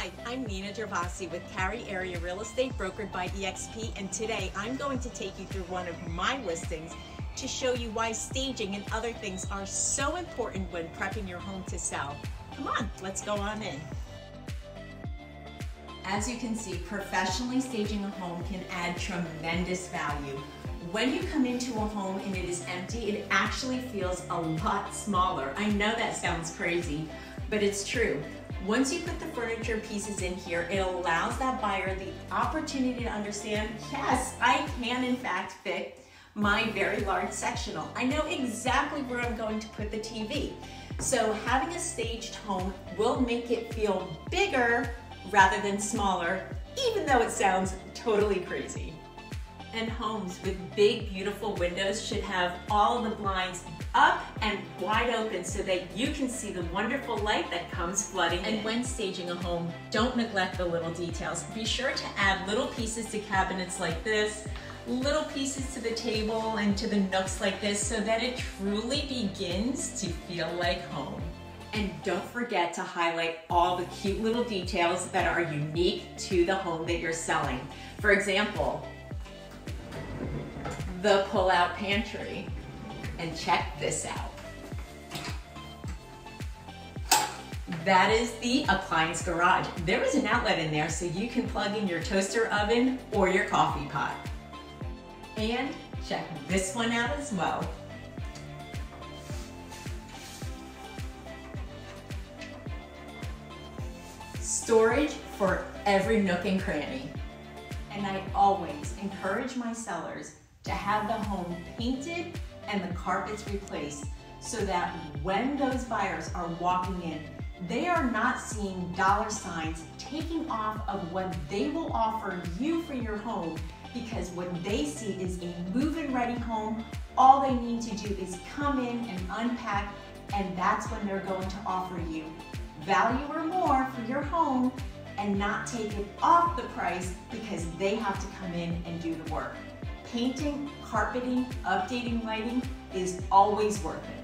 Hi, I'm Nina Gervasi with Cary Area Real Estate, brokered by eXp, and today I'm going to take you through one of my listings to show you why staging and other things are so important when prepping your home to sell. Come on, let's go on in. As you can see, professionally staging a home can add tremendous value. When you come into a home and it is empty, it actually feels a lot smaller. I know that sounds crazy, but it's true. Once you put the furniture pieces in here, it allows that buyer the opportunity to understand, yes, I can in fact fit my very large sectional. I know exactly where I'm going to put the TV. So having a staged home will make it feel bigger rather than smaller, even though it sounds totally crazy. And homes with big, beautiful windows should have all the blinds up and wide open so that you can see the wonderful light that comes flooding in. And when staging a home, don't neglect the little details. Be sure to add little pieces to cabinets like this, little pieces to the table and to the nooks like this so that it truly begins to feel like home. And don't forget to highlight all the cute little details that are unique to the home that you're selling. For example, the pull-out pantry. And check this out. That is the appliance garage. There is an outlet in there so you can plug in your toaster oven or your coffee pot. And check this one out as well. Storage for every nook and cranny. And I always encourage my sellers to have the home painted and the carpets replaced so that when those buyers are walking in, they are not seeing dollar signs taking off of what they will offer you for your home, because what they see is a move-in ready home. All they need to do is come in and unpack, and that's when they're going to offer you value or more for your home and not take it off the price because they have to come in and do the work. Painting, carpeting, updating lighting is always worth it.